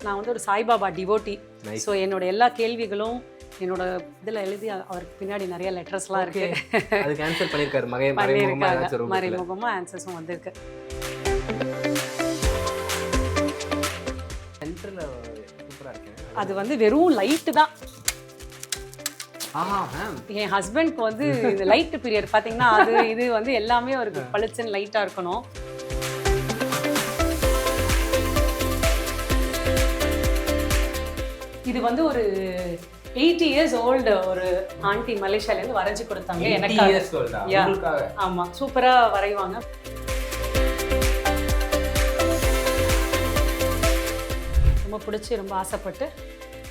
நான் வந்து ஒரு சாய்பாபா டிவோட்டி. ஸோ என்னோட எல்லா கேள்விகளும் என்னோட இதில் எழுதி அவருக்கு பின்னாடி நிறைய லெட்டர்ஸ்லாம் இருக்கு. அதுக்கு ஆன்சர் பண்ணியிருக்காரு. மறைமுகமாக ஆன்சர்ஸும் வந்திருக்கு. சென்டரில் சூப்பராக இருக்கேன். அது வந்து வெறும் லைட்டு தான். மேம் என் ஹஸ்பண்ட்க்கு வந்து இந்த லைட் பீரியட் பார்த்தீங்கன்னா இது வந்து எல்லாமே அவருக்கு பளிச்சுன்னு லைட்டாக இருக்கணும். இது வந்து ஒரு 80 years old ஒரு ஆண்டி மலேசியாலேருந்து வரைஞ்சி கொடுத்தாங்க எனக்கு. ஆமாம், சூப்பராக வரைவாங்க. ரொம்ப பிடிச்சி ரொம்ப ஆசைப்பட்டு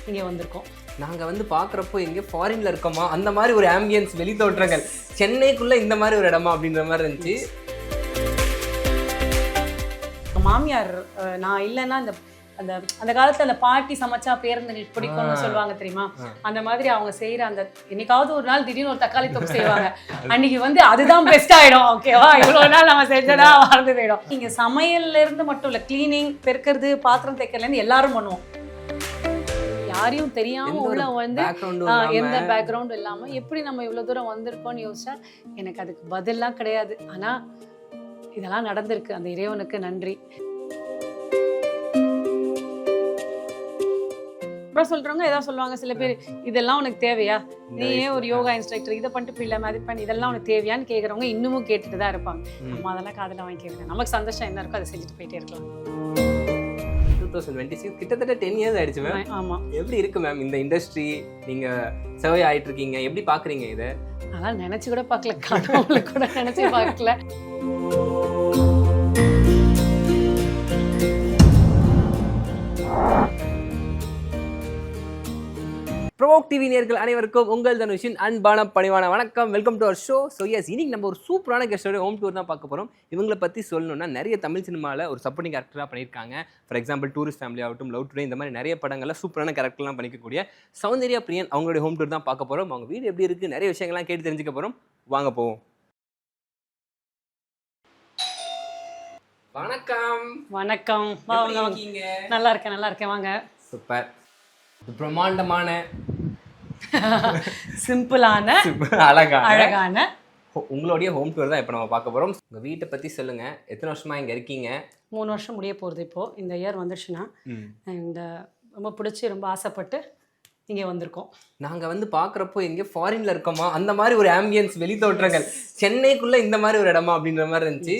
இங்கே வந்திருக்கோம். நாங்கள் வந்து பார்க்குறப்போ எங்கே ஃபாரினில் இருக்கோமா அந்த மாதிரி ஒரு ஆம்பியன்ஸ் வெளி தோற்றங்கள், சென்னைக்குள்ளே இந்த மாதிரி ஒரு இடமா அப்படின்ற மாதிரி இருந்துச்சு. மாமியார் நான் இல்லைன்னா அந்த அந்த காலத்துல அந்த பாட்டி சமைச்சா பேருந்துகளுக்கு பிடிக்கும்னு சொல்லுவாங்க தெரியுமா, அந்த மாதிரி அவங்க செய்யற அந்த என்னைக்காவது ஒரு நாள் திடீர்னு ஒரு தக்காளி தொக்கு செய்வாங்க. அன்னைக்கு வந்து அதுதான் பெஸ்ட் ஆயிடும். ஓகேவா, இவ்வளவு நாள் நம்ம செஞ்சதா மறந்து போயிடும். இங்க சமையல்ல இருந்து மட்டும் இல்ல, கிளீனிங், பெருக்கிறது, பாத்திரம் தைக்கிறதுல இருந்து எல்லாரும் பண்ணுவோம். யாரையும் தெரியாம உள்ள வந்து எந்த பேக்ரவுண்டும் இல்லாம எப்படி நம்ம இவ்வளவு தூரம் வந்திருக்கோம்னு யோசிச்சா எனக்கு அதுக்கு பதிலாம் கிடையாது. ஆனா இதெல்லாம் நடந்திருக்கு. அந்த இறைவனுக்கு நன்றி. அப்புறம் சொல்றவங்க ஏதாவது சொல்லுவாங்க சில பேர், இதெல்லாம் உனக்கு தேவையா, நீ ஏன் ஒரு யோகா இன்ஸ்ட்ரக்டர் இதை பண்ணிட்டு போயிடலாம அது பண்ணி, இதெல்லாம் உனக்கு தேவையான்னு கேட்குறவங்க இன்னமும் கேட்டுட்டு தான் இருப்பாங்க. நம்ம அதெல்லாம் காதில் வாங்கி கேட்குறேன். நமக்கு சந்தோஷம் என்ன இருக்கோ அதை செஞ்சுட்டு போயிட்டே இருக்கலாம். 2026 கிட்டத்தட்ட 10 years ஆயிடுச்சு மேம். ஆமாம். எப்படி இருக்கு மேம் இந்த இண்டஸ்ட்ரி? நீங்க சர்வே ஆயிட்டு இருக்கீங்க, எப்படி பாக்குறீங்க இதை? அதெல்லாம் நினைச்சு கூட பார்க்கல, கடவுளை கூட நினைச்சு பார்க்கல. ப்ரோவோக் டிவி நேயர்கள் அனைவருக்கும் உங்கள் தனுஷின் அன்பான பணிவான வணக்கம். Welcome to our show. So yes, இன்னைக்கு நம்ம ஒரு சூப்பரான கெஸ்டோட ஹோம் டூர் தான் பார்க்க போகிறோம். இவங்களை பற்றி சொல்லணும்னா நிறைய தமிழ் சினிமாவில் ஒரு சப்போர்ட்டிங் கேரக்டராக பண்ணியிருக்காங்க. ஃபார் எக்ஸாம்பிள் டூரிஸ்ட் ஃபேமிலி ஆகட்டும், லவ் டுடே, இந்த மாதிரி நிறைய படங்களில் சூப்பரான கேரக்டர்லாம் பண்ணிக்கக்கூடிய சௌந்தர்யா பிரியன் அவங்களுடைய ஹோம் டூர் தான் பார்க்க போகிறோம். அவங்க வீடு எப்படி இருக்குது, நிறைய விஷயங்கள்லாம் கேட்டு தெரிஞ்சுக்க போகிறோம். வாங்க போவோம். வணக்கம். வணக்கம். நல்லா இருக்கேன், நல்லா இருக்கேன். வாங்க. சூப்பர். பிரம்மாண்டமான, சிம்பிளான, அழகான உங்களுடைய ஹோம் டூர் தான் இப்போ நம்ம பார்க்க போகிறோம். உங்கள் வீட்டை பற்றி சொல்லுங்கள். எத்தனை வருஷமா இங்கே இருக்கீங்க? 3 வருஷம் முடிய போகிறது இப்போது. இந்த இயர் வந்துடுச்சுன்னா. அண்ட் ரொம்ப பிடிச்சி ரொம்ப ஆசைப்பட்டு இங்கே வந்திருக்கோம். நாங்கள் வந்து பார்க்குறப்போ எங்கே ஃபாரினில் இருக்கோமா அந்த மாதிரி ஒரு ஆம்பியன்ஸ் வெளி தோற்றங்கள், சென்னைக்குள்ளே இந்த மாதிரி ஒரு இடமா அப்படின்ற மாதிரி இருந்துச்சு.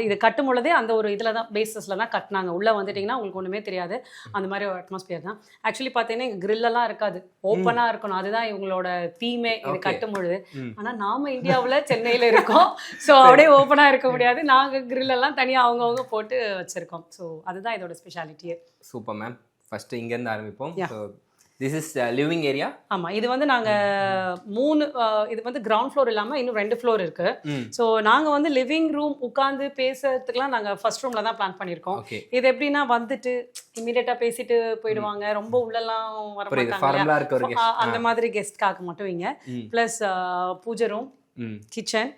இது கட்டும் பொழுதே அந்த ஒரு இதில் தான், பேஸஸில் தான் கட்டினாங்க. உள்ளே வந்துட்டிங்கன்னா உங்களுக்கு ஒன்றுமே தெரியாது, அந்த மாதிரி ஒரு அட்மாஸ்பியர் தான். ஆக்சுவலி பார்த்தீங்கன்னா இங்கே கிரில்லெல்லாம் இருக்காது, ஓப்பனாக இருக்கணும். அதுதான் இவங்களோட தீமே இது கட்டும் பொழுது. ஆனால் நாம் இந்தியாவில் சென்னையில் இருக்கோம். ஸோ அப்படியே ஓப்பனாக இருக்க முடியாது. நாங்கள் கிரில்லெல்லாம் தனியாக அவங்கவுங்க போட்டு வச்சுருக்கோம். ஸோ அதுதான் இதோட ஸ்பெஷாலிட்டியே. Super ma'am. ஃபஸ்ட்டு இங்கேருந்து ஆரம்பிப்போம். This is living area. ஆமாம், இது வந்து நாங்கள் 3 இது வந்து கிரவுண்ட் ஃப்ளோர் இல்லாமல் இன்னும் 2 ஃப்ளோர் இருக்குது. ஸோ நாங்கள் வந்து லிவிங் ரூம் உட்காந்து பேசுறதுக்குலாம் நாங்கள் ஃபர்ஸ்ட் ரூமில் தான் பிளான் பண்ணியிருக்கோம். இது எப்படின்னா வந்துட்டு இமீடியட்டாக பேசிட்டு போயிடுவாங்க, ரொம்ப உள்ளெல்லாம் வர மாட்டாங்க. அந்த மாதிரி கெஸ்ட்காக மட்டும் இங்கே. ப்ளஸ் பூஜை ரூம், கிச்சன்,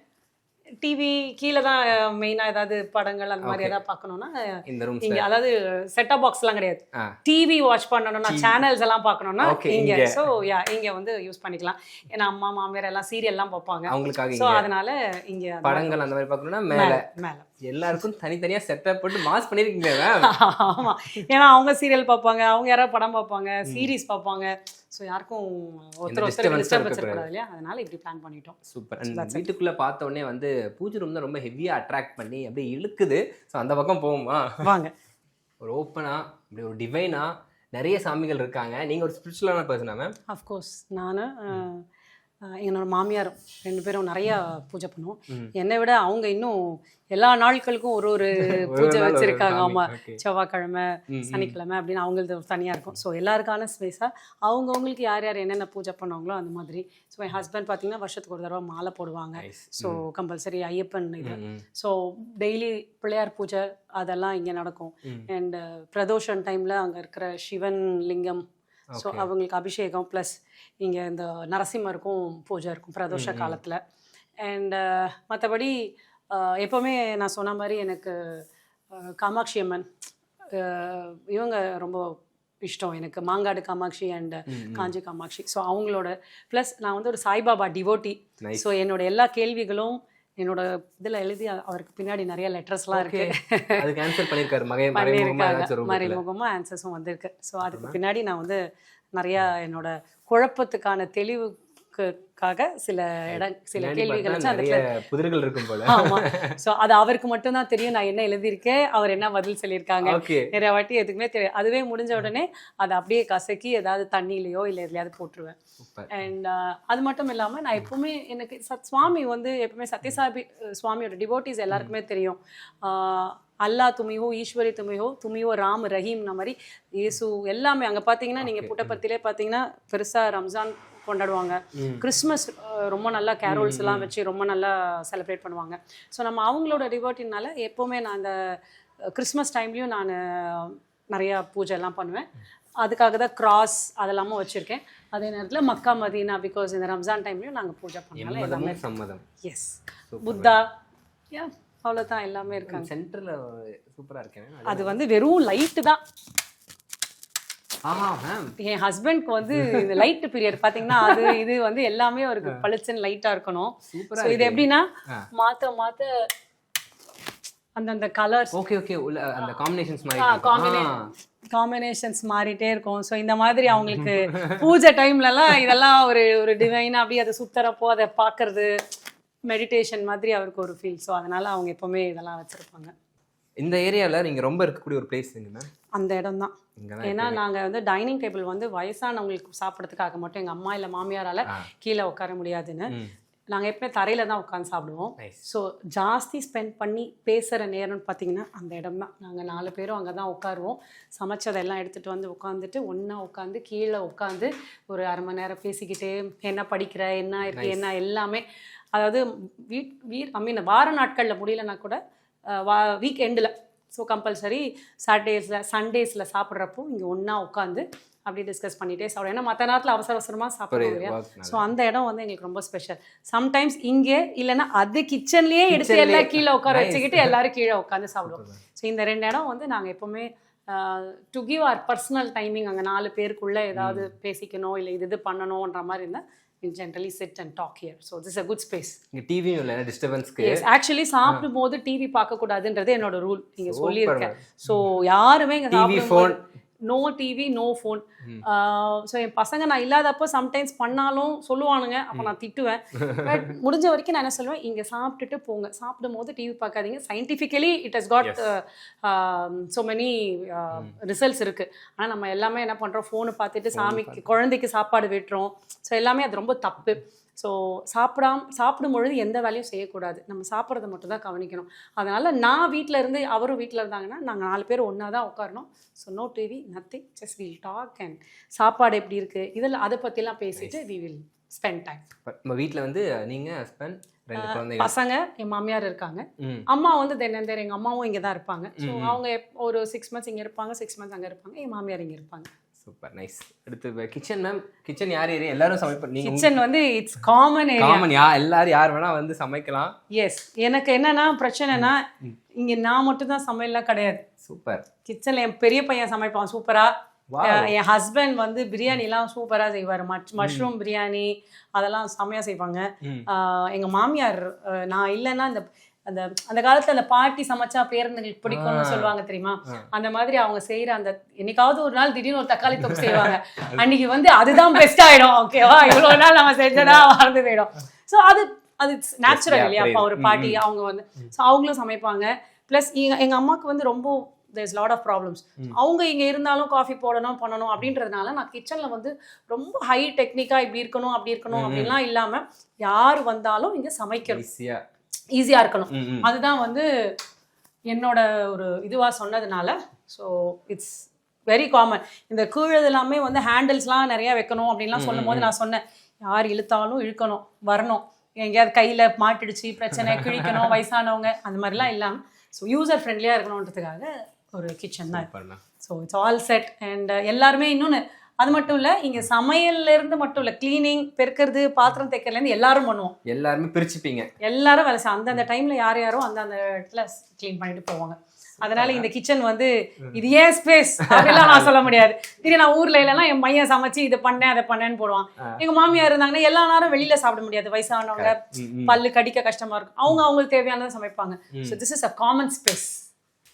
டிவி கீழே தான். மெயினாக ஏதாவது படங்கள் அந்த மாதிரி ஏதாவது பார்க்கணும்னா இங்கே, அதாவது செட்டப் பாக்ஸ்லாம் கிடையாது. டிவி வாட்ச் பண்ணணும்னா, சேனல்ஸ் எல்லாம் பார்க்கணும்னா இங்கே. ஸோ இங்கே வந்து யூஸ் பண்ணிக்கலாம். ஏன்னா அம்மா மாமியார் எல்லாம் சீரியல்லாம் பார்ப்பாங்க, அவங்களுக்காக. ஸோ அதனால இங்கே படங்கள் அந்த மாதிரி பார்க்கணும்னா மேலே எல்லாருக்கும் தனித்தனியா செட்டப் போட்டு மாஸ் பண்ணிருக்கீங்க. ஆமா, ஏன்னா அவங்க சீரியல் பார்ப்பாங்க, அவங்க யாராவது படம் பார்ப்பாங்க, சீரீஸ் பார்ப்பாங்க. ஸோ யாருக்கும் ஒருத்தர் டிஸ்டர்பன்ஸ் இருக்கக்கூடாது இல்லையா, அதனால இப்படி பிளான் பண்ணிட்டோம். சூப்பர். வீட்டுக்குள்ள பார்த்த உடனே வந்து பூஜை ரூம் தான் ரொம்ப ஹெவியா அட்ராக்ட் பண்ணி அப்படியே இழுக்குது. ஸோ அந்த பக்கம் போவோமா? வாங்க. ஒரு ஓப்பனா அப்படி ஒரு டிவைனா நிறைய சாமிகள் இருக்காங்க. நீங்க ஒரு ஸ்பிரிச்சுவலான பர்சனா மேம்? அஃப்கோர்ஸ். நான் என்னோட மாமியாரும் 2 பேரும் நிறையா பூஜை பண்ணுவோம். என்னை விட அவங்க இன்னும் எல்லா நாட்களுக்கும் ஒரு பூஜை வச்சுருக்காங்க. ஆமாம், செவ்வாய்க்கிழமை, சனிக்கிழமை அப்படின்னு அவங்களுக்கு தனியாக இருக்கும். ஸோ எல்லாருக்கான ஸ்பேஸாக அவங்கவுங்களுக்கு யார் யார் என்னென்ன பூஜை பண்ணுவாங்களோ அந்த மாதிரி. ஸோ என் ஹஸ்பண்ட் பார்த்தீங்கன்னா வருஷத்துக்கு ஒரு தடவை மாலை போடுவாங்க. ஸோ கம்பல்சரி ஐயப்பன் இது. ஸோ டெய்லி பிள்ளையார் பூஜை அதெல்லாம் இங்கே நடக்கும். அண்ட் பிரதோஷன் டைமில் அங்கே இருக்கிற சிவன் லிங்கம், ஸோ அவங்களுக்கு அபிஷேகம். ப்ளஸ் இங்கே இந்த நரசிம்மருக்கும் பூஜை இருக்கும் பிரதோஷ காலத்தில். அண்ட் மற்றபடி எப்போவுமே நான் சொன்ன மாதிரி எனக்கு காமாட்சி அம்மன் இவங்க ரொம்ப இஷ்டம் எனக்கு, மாங்காடு காமாட்சி அண்ட் காஞ்சி காமாட்சி. ஸோ அவங்களோட ப்ளஸ் நான் வந்து ஒரு சாய்பாபா டிவோட்டி. ஸோ என்னோட எல்லா கேள்விகளும் என்னோட இதில் எழுதி அவருக்கு பின்னாடி நிறைய லெட்டர்ஸ்லாம் இருக்கு, மறைமுகமாக ஆன்சர்ஸும் வந்திருக்கு. ஸோ அதுக்கு பின்னாடி நான் வந்து நிறையா என்னோட குழப்பத்துக்கான தெளிவுக்காக சில கேள்விகள் வச்சு அந்த புதிர்கள் இருக்கும் போல. ஆமாம். ஸோ அது அவருக்கு மட்டும்தான் தெரியும் நான் என்ன எழுதியிருக்கேன், அவர் என்ன பதில் சொல்லியிருக்காங்க. நிறைய வாட்டி எதுக்குமே தெரியும். அதுவே முடிஞ்ச உடனே அதை அப்படியே கசக்கி ஏதாவது தண்ணியிலையோ இல்லை எதுலையாவது போட்டுருவேன். அண்ட் அது மட்டும் இல்லாமல் நான் எப்பவுமே எனக்கு சுவாமி வந்து எப்பவுமே சத்யசாயி சுவாமியோட டிவோட்டிஸ் எல்லாருக்குமே தெரியும். அல்லா துமியோ, ஈஸ்வரி துமியோ, துமியோ ராம் ரஹீம்ன மாதிரி இயேசு எல்லாமே அங்கே பார்த்தீங்கன்னா, நீங்கள் புட்டபர்த்திலே பார்த்தீங்கன்னா பெருசாக ரம்ஜான் கொண்டாடுவாங்க, கிறிஸ்மஸ் ரொம்ப நல்லா கேரோல்ஸ் எல்லாம் வச்சு ரொம்ப நல்லா செலிப்ரேட் பண்ணுவாங்க. ஸோ நம்ம அவங்களோட டிவோட்டினால எப்போவுமே நான் அந்த கிறிஸ்மஸ் டைம்லேயும் நான் நிறையா பூஜை எல்லாம் பண்ணுவேன். அதுக்காக தான் கிராஸ் அதெல்லாமும் வச்சுருக்கேன். அதே நேரத்தில் மக்கா மதீனா, பிகாஸ் இந்த ரம்ஜான் டைம்லையும் நாங்கள் பூஜை பண்ணலாம். எல்லாமே சம்மதம். எஸ், புத்தா, யா அவ்வளோதான், எல்லாமே இருக்காங்க. சென்டரில் சூப்பராக இருக்கேன். அது வந்து வெறும் லைட்டு தான். என் ஹஸ்பண்ட்க்கு வந்து இந்த லைட் பீரியட் பார்த்தீங்கன்னா அது இது வந்து எல்லாமே அவருக்கு பளிச்சுன்னு லைட்டாக இருக்கணும். ஸோ இது எப்படின்னா மாற்ற மாற்ற அந்தந்த கலர்ஸ் அந்த காம்பினேஷன்ஸ் மாறிட்டே இருக்கும். ஸோ இந்த மாதிரி அவங்களுக்கு பூஜை டைம்லலாம் இதெல்லாம் ஒரு டிவைனாக அப்படியே அதை சுற்றுறப்போ அதை பார்க்கறது மெடிடேஷன் மாதிரி அவருக்கு ஒரு ஃபீல். ஸோ அதனால அவங்க எப்போவுமே இதெல்லாம் வச்சுருப்பாங்க. இந்த ஏரியாவில் நீங்கள் ரொம்ப இருக்கக்கூடிய ஒரு பிளேஸ் எங்கன்னா அந்த இடம் தான். ஏன்னா நாங்கள் வந்து டைனிங் டேபிள் வந்து வயசானவங்களுக்கு சாப்பிட்றதுக்காக மட்டும் எங்கள் அம்மா இல்லை மாமியாரால் கீழே உட்கார முடியாதுன்னு நாங்கள் எப்பவுமே தரையில் தான் உட்காந்து சாப்பிடுவோம். ஸோ ஜாஸ்தி ஸ்பெண்ட் பண்ணி பேசுகிற நேரம்னு பார்த்தீங்கன்னா அந்த இடம் தான். நாங்கள் 4 பேரும் அங்கே தான் உட்காருவோம். சமைச்சதெல்லாம் எடுத்துகிட்டு வந்து உட்காந்துட்டு ஒன்றா உட்காந்து கீழே உட்காந்து ஒரு அரை மணி நேரம் பேசிக்கிட்டே என்ன படிக்கிற, என்ன இருக்குது, என்ன எல்லாமே. அதாவது வார நாட்களில் முடியலன்னா கூட வீக் எண்டில், ஸோ கம்பல்சரி சாட்டர்டேஸில் சண்டேஸில் சாப்பிட்றப்போ இங்கே ஒன்றா உட்காந்து அப்படி டிஸ்கஸ் பண்ணிகிட்டே சாப்பிடுவோம். ஏன்னா மற்ற நேரத்தில் அவசரமாக சாப்பிடுவோம் இல்லையா. ஸோ அந்த இடம் வந்து எங்களுக்கு ரொம்ப ஸ்பெஷல். சம்டைம்ஸ் இங்கே இல்லைன்னா அது கிச்சன்லேயே எடுத்து எல்லாம் கீழே உட்கார வச்சுக்கிட்டு எல்லாரும் கீழே உட்காந்து சாப்பிடுவோம். ஸோ இந்த 2 இடம் வந்து நாங்கள் எப்போவுமே to give our personal timing, அங்கே 4 பேருக்குள்ளே ஏதாவது பேசிக்கணும் இல்லை இது பண்ணணுன்ற மாதிரி இருந்தால் generally sit and talk here. So this is a good space. இங்க டிவி இல்ல டிஸ்டர்பன்ஸ்க்கு. Yes, actually சாப்பிடும்போது டிவி பார்க்க கூடாதுன்றது என்னோட ரூல். நீங்க சொல்லியிருக்கேன். ஸோ யாருமே இங்க சாப்பிடும்போது no TV no phone. So என் பசங்க நான் இல்லாதப்போ சம்டைம்ஸ் பண்ணாலும் சொல்லுவானுங்க, அப்போ நான் திட்டுவேன். பட் முடிஞ்ச வரைக்கும் நான் என்ன சொல்லுவேன், இங்கே சாப்பிட்டுட்டு போங்க, சாப்பிடும் போது டிவி பார்க்காதீங்க. Scientifically it has got so many results இருக்குது. ஆனால் நம்ம எல்லாமே என்ன பண்ணுறோம், ஃபோனு பார்த்துட்டு சாமிக்கு குழந்தைக்கு சாப்பாடு விட்டுறோம். ஸோ எல்லாமே அது ரொம்ப தப்பு. ஸோ சாப்பிடும் பொழுது எந்த வேலையும் செய்யக்கூடாது, நம்ம சாப்பிட்றத மட்டும் தான் கவனிக்கணும். அதனால் நான் வீட்டில் இருந்து அவரும் வீட்டில் இருந்தாங்கன்னா நாங்கள் 4 பேர் ஒன்றா தான் உட்காரணும். So no TV nothing, just will talk and சாப்பாடு எப்படி இருக்குது இதில் அதை பற்றிலாம் பேசிட்டு வி வில் ஸ்பெண்ட் டைம். நம்ம வீட்டில் வந்து நீங்கள் ஹஸ்பண்ட் 2 குழந்தைங்க, பசங்க, என் மாமியார் இருக்காங்க, அம்மா வந்து தென்னந்தேர் எங்கள் அம்மாவும் இங்கே தான் இருப்பாங்க. ஸோ அவங்க ஒரு 6 months இங்கே இருப்பாங்க, 6 months அங்கே இருப்பாங்க, என் மாமியார் இங்கே இருப்பாங்க. Super nice. அடுத்து கிச்சன் மேம், கிச்சன் யார் ஏரியா எல்லாரும் சமைப்பீங்க? கிச்சன் வந்து இட்ஸ் காமன் ஏரியா, காமன் எல்லாரும் யார் வேணா வந்து சமைக்கலாம். எஸ், எனக்கு என்னன்னா பிரச்சனைனா இங்க நான் மட்டும் தான் சமையல்லாம் கிடையாது. சூப்பர். கிச்சன்ல என் பெரிய பையன் சமைப்பான் சூப்பரா. என் ஹஸ்பண்ட் வந்து பிரியாணிலாம் சூப்பரா செய்வார். மஷ்ரூம் பிரியாணி அதெல்லாம் செம்மையா செய்வாங்க. எங்க மாமியார் நான் இல்லைன்னா அந்த அந்த காலத்துல அந்த பாட்டி சமைச்சா பேருந்துங்களுக்கு பிடிக்கும்னு சொல்லுவாங்க தெரியுமா, அந்த மாதிரி அவங்க செய்யற அந்த என்னைக்காவது ஒரு நாள் திடீர்னு ஒரு தக்காளி தொக்கு செய்வாங்க, அன்னைக்கு வந்து அதுதான் பெஸ்ட் ஆயிடும். ஓகேவா, இவ்வளவு நாள் நம்ம செஞ்சதா மறந்து போயிடும். ஸோ அது நேச்சுரல் இல்லையா. அப்போ ஒரு பாட்டி அவங்க வந்து ஸோ அவங்களும் சமைப்பாங்க. பிளஸ் எங்க அம்மாவுக்கு வந்து ரொம்ப there's lot of problems. அவங்க இங்க இருந்தாலும் காஃபி போடணும் பண்ணணும் அப்படின்றதுனால நான் கிச்சன்ல வந்து ரொம்ப ஹை டெக்னிக்கா இப்படி இருக்கணும் அப்படி இருக்கணும் அப்படின்லாம் இல்லாம யார் வந்தாலும் இங்க சமைக்கணும், ஈஸியா இருக்கணும். அதுதான் வந்து என்னோட ஒரு இதுவா சொன்னதுனால. So it's very common. இந்த கீழது எல்லாமே வந்து ஹேண்டில்ஸ்லாம் நிறைய வைக்கணும் அப்படின்லாம் சொல்லும் போது நான் சொன்னேன், யார் இழுத்தாலும் இழுக்கணும், வரணும், எங்கேயாவது கையில மாட்டிடுச்சு பிரச்சனை, கிழிக்கணும், வயசானவங்க அந்த மாதிரிலாம் இல்லாமல் ஸோ யூசர் ஃப்ரெண்ட்லியாக இருக்கணுன்றதுக்காக ஒரு கிச்சன் தான். So it's all set. And எல்லாருமே இன்னொன்று அது மட்டும் இல்லை, இங்கே சமையல்லேருந்து மட்டும் இல்லை, கிளீனிங், பெருக்கிறது, பாத்திரம் தைக்கிறதுலேருந்து எல்லாரும் பண்ணுவோம். எல்லாருமே பிரிச்சுப்பீங்க, எல்லாரும் வேலை அந்தந்த டைமில் யார் யாரும் அந்தந்த இடத்துல க்ளீன் பண்ணிட்டு போவாங்க. அதனால இந்த கிச்சன் வந்து இது ஏன் ஸ்பேஸ் அப்படிலாம் நான் சொல்ல முடியாது. திடீர்னு நான் ஊர்ல இல்லைன்னா என் மையன் சமைச்சு இதை பண்ணேன் அதை பண்ணேன்னு போடுவான். எங்க மாமியார் இருந்தாங்கன்னா எல்லா நேரம் வெளியில சாப்பிட முடியாது, வயசானவங்க பல்லு கடிக்க கஷ்டமா இருக்கும், அவங்களுக்கு தேவையானதை சமைப்பாங்க. So this is a common space.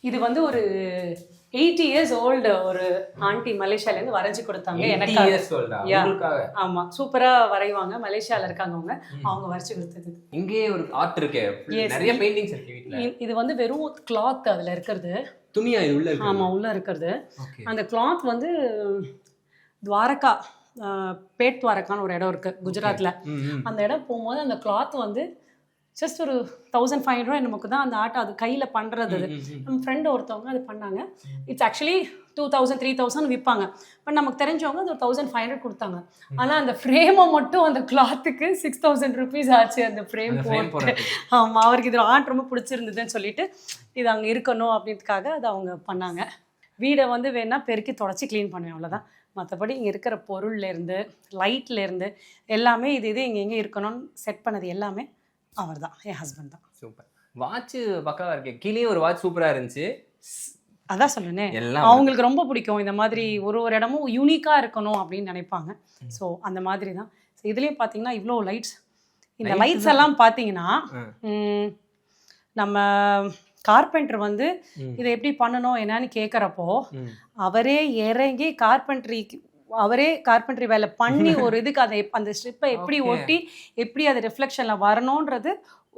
இது வந்து ஒரு 80 years old ஒரு ஆண்டி மலேசியால இருந்து வரைஞ்சி கொடுத்தாங்க எனக்கு. ஆமா, சூப்பரா வரைவாங்க, மலேசியால இருக்காங்க அவங்க வரைச்சி கொடுத்தது. இங்கே ஒரு ஆர்ட் இருக்கு, நிறைய பெயிண்டிங்ஸ் இருக்கு வீட்ல. இது வந்து வெறும் கிளாத் அதுல இருக்கிறது, துணியா இது உள்ள இருக்கு. ஆமா உள்ள இருக்கிறது. அந்த கிளாத் வந்து துவாரகா, பேட் துவாரகான்னு ஒரு இடம் இருக்கு குஜராத்ல. அந்த இடம் போகும்போது அந்த கிளாத் வந்து ஜஸ்ட் ஒரு 1500 நமக்கு தான் அந்த ஆட்டை அது கையில் பண்ணுறது. அது நம்ம ஃப்ரெண்டு ஒருத்தவங்க அது பண்ணாங்க. இட்ஸ் ஆக்சுவலி 2000 3000 விற்பாங்க. பட் நமக்கு தெரிஞ்சவங்க அது ஒரு 1500 கொடுத்தாங்க. ஆனால் அந்த ஃப்ரேமை மட்டும் அந்த கிளாத்துக்கு 6000 rupees ஆச்சு அந்த ஃப்ரேம் போட்டு. ஆமாம், அவருக்கு இது ஆர்ட் ரொம்ப பிடிச்சிருந்ததுன்னு சொல்லிட்டு இது அங்கே இருக்கணும் அப்படின்றதுக்காக அது அவங்க பண்ணாங்க. வீடை வந்து வேணால் பெருக்கி தொடச்சி க்ளீன் பண்ணுவேன், அவ்வளோதான். மற்றபடி இங்கே இருக்கிற பொருள்லேருந்து லைட்லேருந்து எல்லாமே இது இங்கே இருக்கணும்னு செட் பண்ணது எல்லாமே அவர் தான், என் ஹஸ்பண்ட் தான். சூப்பர். வாட்ச் பக்காவா இருக்கு. கீழே ஒரு வாட்ச் சூப்பரா இருந்துச்சு. அதான் சொல்லுனேன், அவங்களுக்கு ரொம்ப பிடிக்கும் இந்த மாதிரி ஒரு இடமும் யூனிக்கா இருக்கணும் அப்படின்னு நினைப்பாங்க. ஸோ அந்த மாதிரி தான். இதுலயும் பாத்தீங்கன்னா இவ்வளோ லைட்ஸ், இந்த லைட்ஸ் எல்லாம் பாத்தீங்கன்னா நம்ம கார்பெண்டர் வந்து இதை எப்படி பண்ணணும் என்னன்னு கேட்குறப்போ அவரே இறங்கி கார்பென்ட்ரி வேலை பண்ணி ஒரு இதுக்கு அதை அந்த ஸ்ட்ரிப்பை எப்படி ஒட்டி எப்படி அது ரிஃப்ளெக்ஷனில் வரணுன்றது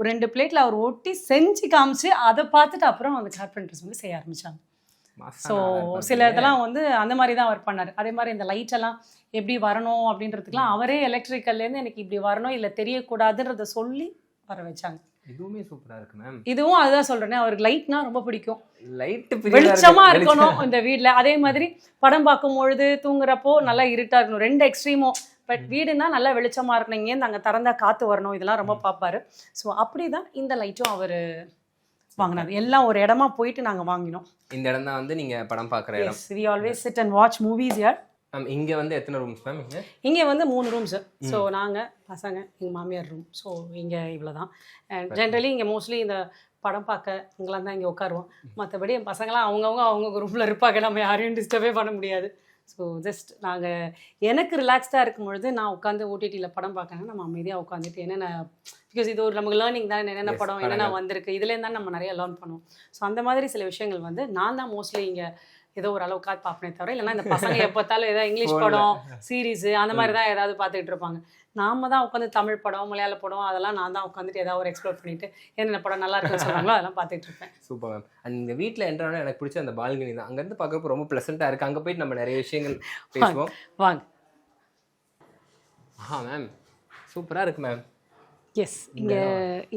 2 பிளேட்டில் அவர் ஒட்டி செஞ்சு காமிச்சு அதை பார்த்துட்டு அப்புறம் அந்த கார்பெண்டர்ஸ் வந்து செய்ய ஆரம்பித்தாங்க. ஸோ சில இதெல்லாம் வந்து அந்த மாதிரி தான் அவர் பண்ணார். அதே மாதிரி இந்த லைட் எல்லாம் எப்படி வரணும் அப்படின்றதுக்கெலாம் அவரே எலக்ட்ரிக்கல்லேருந்து எனக்கு இப்படி வரணும் இல்லை தெரியக்கூடாதுன்றதை சொல்லி வர வச்சாங்க. இதுவுமே சூப்பரா இருக்கு மேம். இதுவும் அதுதான் சொல்றேன், அவருக்கு லைட்னா ரொம்ப பிடிக்கும். லைட் வெளிச்சமா இருக்கணும் இந்த வீட்ல. அதே மாதிரி படம் பார்க்கும் பொழுது தூங்குறப்போ நல்லா இருட்டா இருக்கணும், 2 எக்ஸ்ட்ரீமும். பட் வீடுனா நல்லா வெளிச்சமா இருக்கணும், இங்கேருந்து அங்கே திறந்தா காத்து வரணும், இதெல்லாம் ரொம்ப பார்ப்பாரு. ஸோ அப்படிதான் இந்த லைட்டும் அவர் வாங்கினாரு. எல்லாம் ஒரு இடமா போயிட்டு நாங்கள் வாங்கினோம். இந்த இடம் தான் வந்து நீங்க படம் பார்க்குற இடம். We always sit and watch movies here. Ma'am இங்கே வந்து எத்தனை ரூம்ஸ் மேம்? இங்கே வந்து 3 ரூம்ஸு. ஸோ நாங்கள் பசங்க எங்கள் மாமியார் ரூம். ஸோ இங்கே இவ்வளோ தான். அண்ட் ஜென்ரலி இங்கே மோஸ்ட்லி இந்த படம் பார்க்க இங்கெல்லாம் தான் இங்கே உட்காருவோம். மற்றபடி என் பசங்களாம் அவங்க ரூமில் இருப்பாங்க, நம்ம யாரையும் டிஸ்டர்பே பண்ண முடியாது. ஸோ ஜஸ்ட் நாங்கள் எனக்கு ரிலாக்ஸ்டாக இருக்கும் பொழுது நான் உட்காந்து ஓடிடியில் படம் பார்க்கறேன்னா நம்ம அமைதியாக உட்காந்துட்டு என்னென்ன, பிகாஸ் இது ஒரு நமக்கு லேர்னிங் தான், என்னென்ன படம் என்னென்ன வந்திருக்கு இதுலேருந்து தான் நம்ம நிறைய லேர்ன் பண்ணுவோம். ஸோ அந்த மாதிரி சில விஷயங்கள் வந்து நான் தான் மோஸ்ட்லி இங்கே ஏதோ ஒரு அளவுக்காக பார்ப்பனே தவிர, இல்லைன்னா இந்த பசங்க எப்போத்தாலும் ஏதாவது இங்கிலீஷ் படம் சீரீஸு அந்த மாதிரி தான் ஏதாவது பார்த்துக்கிட்டு இருப்பாங்க. நாம தான் உட்காந்து தமிழ் படம் மலையாள படம் அதெல்லாம் நான் தான் உட்காந்துட்டு ஏதாவது ஒரு எக்ஸ்ப்ளோர் பண்ணிட்டு என்னென்ன படம் நல்லா இருக்குன்னு சொல்லுவாங்களோ அதெல்லாம் பார்த்துட்டு இருப்பேன். Super ma'am. அண்ட் இந்த வீட்டில் என்ட்ரானா எனக்கு பிடிச்ச அந்த பால்கனி தான். அங்கேருந்து பார்க்குறப்ப ரொம்ப ப்ளசண்ட்டாக இருக்குது. அங்கே போயிட்டு நம்ம நிறைய விஷயங்கள் பேசுவோம். வாங்க. மேம் சூப்பராக இருக்குது மேம். எஸ்,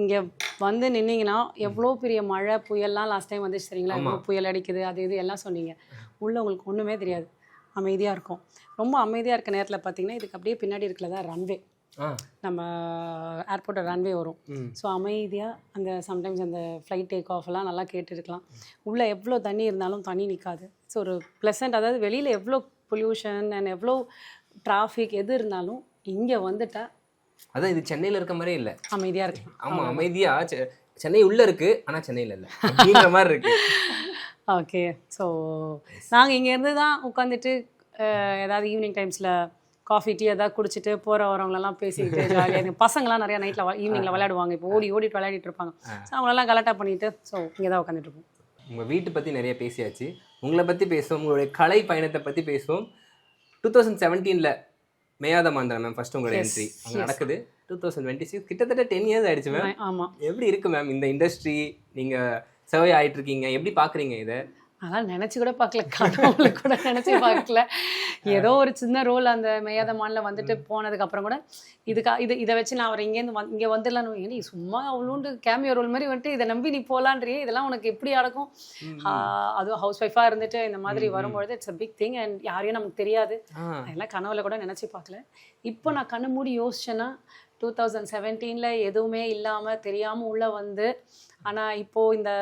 இங்கே வந்து நின்னீங்கன்னா எவ்வளோ பெரிய மழை புயல்லாம் லாஸ்ட் டைம் வந்துச்சு சரிங்களா, எவ்வளோ புயல் அடிக்குது அது இது எல்லாம் சொன்னீங்க. உள்ள உங்களுக்கு ஒன்றுமே தெரியாது, அமைதியாக இருக்கும். ரொம்ப அமைதியாக இருக்க நேரத்தில் பார்த்தீங்கன்னா இதுக்கு அப்படியே பின்னாடி இருக்கிறதா ரன்வே, நம்ம ஏர்போர்ட்டில் ரன்வே வரும். ஸோ அமைதியாக அந்த சம்டைம்ஸ் அந்த ஃப்ளைட் டேக் ஆஃப்லாம் நல்லா கேட்டுருக்கலாம். உள்ளே எவ்வளோ தண்ணி இருந்தாலும் தண்ணி நிற்காது. ஸோ ஒரு ப்ளசண்ட், அதாவது வெளியில் எவ்வளோ பொல்யூஷன் அண்ட் எவ்வளோ டிராஃபிக் எது இருந்தாலும் இங்கே வந்துட்டா அதான் இது சென்னையில் இருக்க மாதிரியே இல்லை, அமைதியாக இருக்கு. ஆமாம், அமைதியாக சென்னை உள்ளே இருக்குது ஆனால் சென்னையில் இல்லை அப்படின்ற மாதிரி இருக்கு. ஓகே, ஸோ நாங்கள் இங்கேருந்து தான் உட்காந்துட்டு ஏதாவது ஈவினிங் டைம்ஸில் காஃபி டீ ஏதாவது குடிச்சிட்டு போகிற வரவங்களெல்லாம் பேசிக்கிட்டு ஜாலியாக இருக்குது. பசங்களாம் நிறையா நைட்டில் ஈவினிங்கில் விளையாடுவாங்க, இப்போ ஓடிட்டு விளையாடிட்டு இருப்பாங்க. ஸோ அவங்களெல்லாம் கலெக்டாக பண்ணிவிட்டு ஸோ இங்கே தான் உட்காந்துட்டு இருப்போம். உங்கள் வீட்டை பற்றி நிறைய பேசியாச்சு, உங்களை பற்றி பேசுவோம், உங்களுடைய கலை பயணத்தை பற்றி பேசுவோம். 2017 மேயாத மாந்திரம் மேம் ஃபர்ஸ்ட் உங்களோட என்ட்ரி அங்கே நடக்குது. 2026 கிட்டத்தட்ட 10 years ஆயிடுச்சு மேம். ஆமாம். எப்படி இருக்கு மேம் இந்த இண்டஸ்ட்ரி, நீங்கள் சர்வே ஆகிட்டு இருக்கீங்க, எப்படி பார்க்குறீங்க இதை? அதெல்லாம் நினச்சி கூட பார்க்கல, கடவுளை கூட நினச்சி பார்க்கல. ஏதோ ஒரு சின்ன ரோல் அந்த மேயாத மானில் வந்துட்டு போனதுக்கப்புறம் கூட இதை வச்சு நான் அவர் இங்கே வந்துடலான்னு, ஏன்னா சும்மா அவ்வளோண்டு கேமியோ ரோல் மாதிரி வந்துட்டு இதை நம்பி நீ போகலான்றியே, இதெல்லாம் உனக்கு எப்படி நடக்கும்? அதுவும் ஹவுஸ் ஒய்ஃபாக இருந்துட்டு இந்த மாதிரி வரும்பொழுது it's a big thing. And யாரையும் நமக்கு தெரியாது, அதெல்லாம் கனவுல கூட நினச்சி பார்க்கல. இப்போ நான் கண்ணு மூடி யோசிச்சேன்னா 2017 எதுவுமே இல்லாமல் தெரியாமல் உள்ளே வந்து, ஆனால் இப்போது இந்த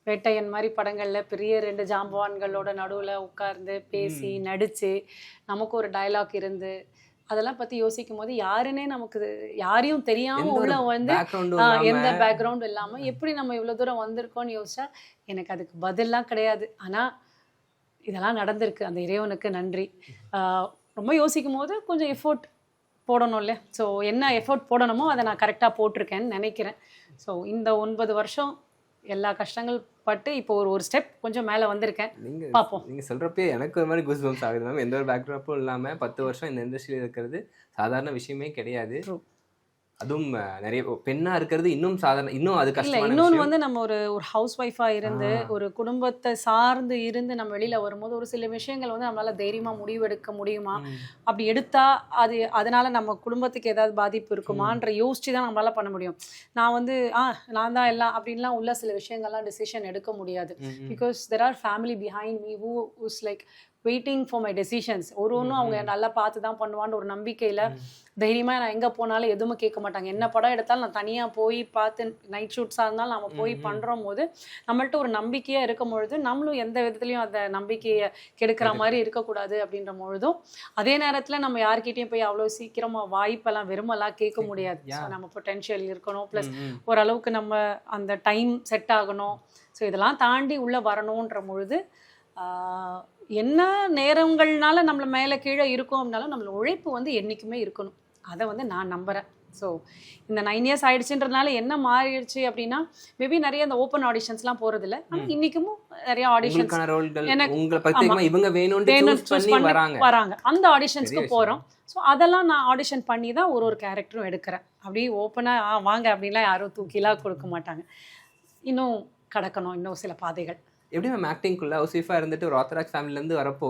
வேட்டையன் மாதிரி படங்களில் பெரிய 2 ஜாம்பவான்களோட நடுவில் உட்கார்ந்து பேசி நடித்து நமக்கு ஒரு டயலாக் இருந்து அதெல்லாம் பற்றி யோசிக்கும் போது யாருன்னே நமக்கு யாரையும் தெரியாமல் உள்ள வந்து பேக்ரவுண்டும் எந்த பேக்ரவுண்டும் இல்லாமல் எப்படி நம்ம இவ்வளோ தூரம் வந்திருக்கோம்னு யோசிச்சா எனக்கு அதுக்கு பதிலாம் கிடையாது. ஆனால் இதெல்லாம் நடந்திருக்கு, அந்த இறைவனுக்கு நன்றி. ரொம்ப யோசிக்கும் போது கொஞ்சம் எஃபோர்ட் போடணும் இல்லையா? ஸோ என்ன எஃபோர்ட் போடணுமோ அதை நான் கரெக்டாக போட்டிருக்கேன்னு நினைக்கிறேன். ஸோ இந்த 9 வருஷம் எல்லா கஷ்டங்கள் பட்டு இப்போ ஒரு ஸ்டெப் கொஞ்சம் மேலே வந்திருக்கேன். பார்ப்போம். நீங்கள் சொல்கிறப்பே எனக்கு ஒரு மாதிரி கூஸ் பம்ப்ஸ் ஆகுது மேம். எந்த ஒரு பேக்ராப்பும் இல்லாமல் 10 வருஷம் இந்த இண்டஸ்ட்ரியில் இருக்கிறது சாதாரண விஷயமே கிடையாது. அதுவும் நிறைய பெண்ணா இருக்கிறது இன்னும் சாதாரண, இன்னும் அது கஷ்டமான விஷயம். இன்னொன்று வந்து நம்ம ஒரு ஹவுஸ் ஒய்ஃபா இருந்து ஒரு குடும்பத்தை சார்ந்து இருந்து நம்ம வெளியில வரும்போது ஒரு சில விஷயங்கள் வந்து நம்மளால தைரியமா முடிவெடுக்க முடியுமா, அப்படி எடுத்தா அதனால நம்ம குடும்பத்துக்கு ஏதாவது பாதிப்பு இருக்குமான்ற யோசிச்சு தான் நம்மளால பண்ண முடியும். நான் வந்து நான் தான் எல்லாம் அப்படின்லாம் உள்ள சில விஷயங்கள்லாம் டிசிஷன் எடுக்க முடியாது. Because there are family behind me who is like waiting for my decisions. ஒன்றும் அவங்க நல்லா பார்த்து தான் பண்ணுவான்னு ஒரு நம்பிக்கையில் தைரியமாக நான் எங்கே போனாலும் எதுவுமே கேட்க மாட்டாங்க. என்ன படம் எடுத்தாலும் நான் தனியாக போய் பார்த்து நைட் ஷூட்ஸாக இருந்தாலும் நம்ம போய் பண்ணுறோம் போது நம்மள்ட்ட ஒரு நம்பிக்கையாக இருக்கும் பொழுது நம்மளும் எந்த விதத்துலையும் அந்த நம்பிக்கையை கெடுக்கிற மாதிரி இருக்கக்கூடாது அப்படின்ற பொழுதும் அதே நேரத்தில் நம்ம யார்கிட்டையும் போய் அவ்வளோ சீக்கிரமாக வாய்ப்பெல்லாம் வெறுமெல்லாம் கேட்க முடியாது. ஸோ நம்ம பொட்டென்ஷியல் இருக்கணும், ப்ளஸ் ஓரளவுக்கு நம்ம அந்த டைம் செட் ஆகணும். ஸோ இதெல்லாம் தாண்டி உள்ளே வரணுன்ற பொழுது என்ன நேரங்கள்னால நம்மள மேலே கீழே இருக்கும் அப்படின்னாலும் நம்மளோட உழைப்பு வந்து என்றைக்குமே இருக்கணும். அதை வந்து நான் நம்புகிறேன். ஸோ இந்த 9 இயர்ஸ் ஆயிடுச்சுன்றதுனால என்ன மாறிடுச்சு அப்படின்னா, மேபி நிறைய அந்த ஓப்பன் ஆடிஷன்ஸ்லாம் போகிறதில்ல. ஆனால் இன்றைக்கும் நிறைய ஆடிஷன்ஸ் வராங்க, அந்த ஆடிஷன்ஸ்க்கு போகிறோம். ஸோ அதெல்லாம் நான் ஆடிஷன் பண்ணி தான் ஒரு கேரக்டரும் எடுக்கிறேன். அப்படியே ஓப்பனாக வாங்க அப்படின்லாம் யாரும் தூக்கிலாம் கொடுக்க மாட்டாங்க. இன்னும் கடக்கணும் இன்னும் சில பாதைகள். எப்படி மேம் ஆக்டிங்குள்ள ஹவுஸ் ஒய்ஃபாக இருந்துட்டு ஒரு ஆர்த்தடாக்ஸ் ஃபேமிலிலேருந்து வரப்போ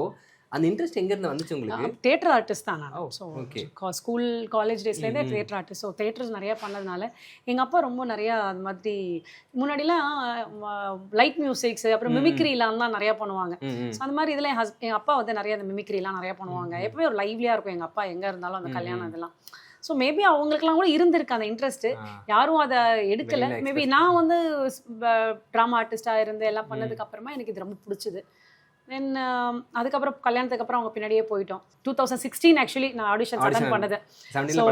அந்த இன்ட்ரெஸ்ட் எங்கேருந்து வந்துச்சு உங்களுக்கு? தியேட்டர் ஆர்டிஸ்ட் தான் நான். ஸோ ஸ்கூல் காலேஜ் டேஸ்லேருந்தே தியேட்டர் ஆர்டிஸ்ட். ஸோ தியேட்டர்ஸ் நிறையா பண்ணதுனால எங்கள் அப்பா ரொம்ப நிறையா அது மாதிரி முன்னாடிலாம் லைட் மியூசிக்ஸ் அப்புறம் மிமிக்ரிலாம் தான் நிறையா பண்ணுவாங்க. ஸோ அந்த மாதிரி இதில் எங்கள் அப்பா வந்து நிறையா அந்த மிமிக்ரிலாம் நிறையா பண்ணுவாங்க. எப்பவுமே ஒரு லைவ்லியாக இருக்கும் எங்கள் அப்பா எங்கே இருந்தாலும் அந்த கல்யாணம் இதெல்லாம். ஸோ மேபி அவங்களுக்குலாம் கூட இருந்திருக்கு அந்த இன்ட்ரெஸ்ட்டு, யாரும் அதை எடுக்கலை. மேபி நான் வந்து ட்ராமா ஆர்டிஸ்டாக இருந்து எல்லாம் பண்ணதுக்கு அப்புறமா எனக்கு இது ரொம்ப பிடிச்சிது. தென் அதுக்கப்புறம் கல்யாணத்துக்கு அப்புறம் அவங்க பின்னாடியே போயிட்டோம். 2016 ஆக்சுவலி நான் ஆடிஷன் அட்டன் பண்ணது. ஸோ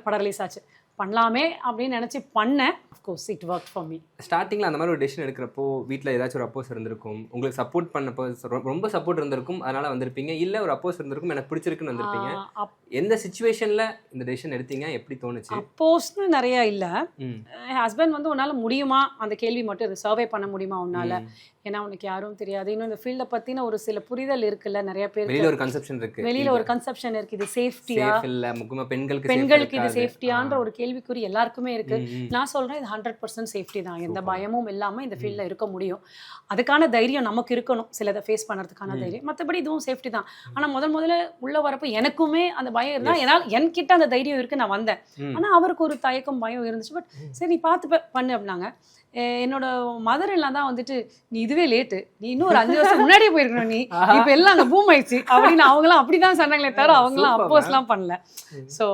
படம் ரிலீஸ் ஆச்சு. பண்ணலாமே அப்படின்னு நினச்சி பண்ணேன். Of course it work for me. ஸ்டார்டிங்கில் அந்த மாதிரி ஒரு டெசிஷன் எடுக்கிறப்போ வீட்டில் ஏதாச்சும் ஒரு அப்போஸ் இருந்திருக்கும், உங்களுக்கு சப்போர்ட் பண்ணப்போ ரொம்ப சப்போர்ட் இருந்திருக்கும், அதனால் வந்திருப்பீங்க. இல்லை ஒரு அப்போஸ் இருந்திருக்கும், எனக்கு பிடிச்சிருக்குன்னு வந்திருப்பீங்க. எந்த சிச்சுவேஷனில் இந்த டெசிஷன் எடுத்தீங்க, எப்படி தோணுச்சு? அப்போஸ்னு நிறைய இல்லை. என் ஹஸ்பண்ட் வந்து உன்னால் முடியுமா அந்த கேள்வி மட்டும் இது சர்வே பண்ண முடியுமா உன்னால், ஏன்னா உனக்கு யாரும் தெரியாது. இன்னும் இந்த ஃபீல்டை பற்றின ஒரு சில புரிதல் இருக்குல்ல, நிறைய பேர் வெளியில் ஒரு கன்செப்ஷன் இருக்குது, வெளியில் ஒரு கன்செப்ஷன் இருக்குது. இது சேஃப்டியா இல்லை, முக்கியமாக பெண்களுக்கு இது சேஃப்டியான்ற ஒரு கேள்விக்குறி எல்லாருக்குமே இருக்கு. நான் சொல்றேன் இது 100% சேஃப்டி தான். எந்த பயமும் இல்லாமல் இந்த ஃபீல்டில் இருக்க முடியும். அதுக்கான தைரியம் நமக்கு இருக்கணும், சிலதை ஃபேஸ் பண்ணுறதுக்கான தைரியம். மற்றபடி இதுவும் சேஃப்டி தான். ஆனால் முதல்ல உள்ள வரப்போ எனக்குமே அந்த பயம் இருந்தா, ஏன்னால் என்கிட்ட அந்த தைரியம் இருக்கு, நான் வந்தேன். ஆனால் அவருக்கு ஒரு தயக்கம் பயம் இருந்துச்சு. பட் சரி நீ பார்த்து பண்ணு அப்படின்னாங்க. என்னோட மதர் எல்லாம் தான் வந்துட்டு நீ இதுவே லேட்டு, நீ இன்னும் ஒரு 5 வருஷம் முன்னாடியே போயிருக்கணும், நீ இப்ப எல்லாம் அங்கே பூம் ஆயிடுச்சு அப்படின்னு அவங்களாம் அப்படிதான் சொன்னாங்களே தவிர அவங்களாம் அப்போஸ்லாம் பண்ணல. ஸோ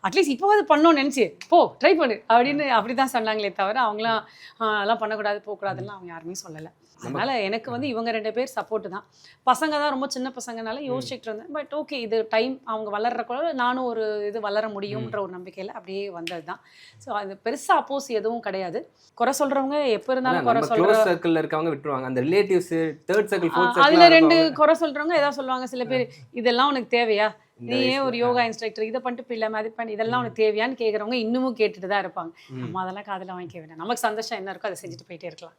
அட்லீஸ்ட் இப்போ அது பண்ணோன்னு நினச்சி போ ட்ரை பண்ணு அப்படின்னு அப்படிதான் சொன்னாங்களே தவிர அவங்களாம் அதெல்லாம் பண்ணக்கூடாது போகக்கூடாதுலாம் அவங்க யாருமே சொல்லலை. அதனால எனக்கு வந்து இவங்க 2 பேர் சப்போர்ட்டு தான். பசங்க தான் ரொம்ப சின்ன பசங்கனால யோசிச்சுட்டு இருந்தேன். பட் ஓகே இது டைம், அவங்க வளர்றக்குள்ள நானும் ஒரு இது வளர முடியும்ன்ற ஒரு நம்பிக்கையில் அப்படியே வந்தது தான். ஸோ அது பெருசாக அப்போஸ் எதுவும் கிடையாது. குறை சொல்றவங்க எப்போ இருந்தாலும் குறை சொல்ற சர்க்கிள்ல இருக்கவங்க விட்டுருவாங்க. அந்த relatives third circle fourth circle அதுல 2 குறை சொல்றவங்க ஏதாவது சொல்லுவாங்க. சில பேர் இதெல்லாம் உனக்கு தேவையா, நீ ஏன் ஒரு யோகா இன்ஸ்ட்ரக்டர் இதை பண்ணிட்டு பிள்ளைமை அது பண்ணி இதெல்லாம் உனக்கு தேவையான்னு கேட்குறவங்க இன்னமும் கேட்டுட்டு தான் இருப்பாங்க. நம்ம அதெல்லாம் காதில் வாங்கிக்க வேண்டாம். நமக்கு சந்தோஷம் என்ன இருக்கோ அதை செஞ்சுட்டு போயிட்டே இருக்கலாம்.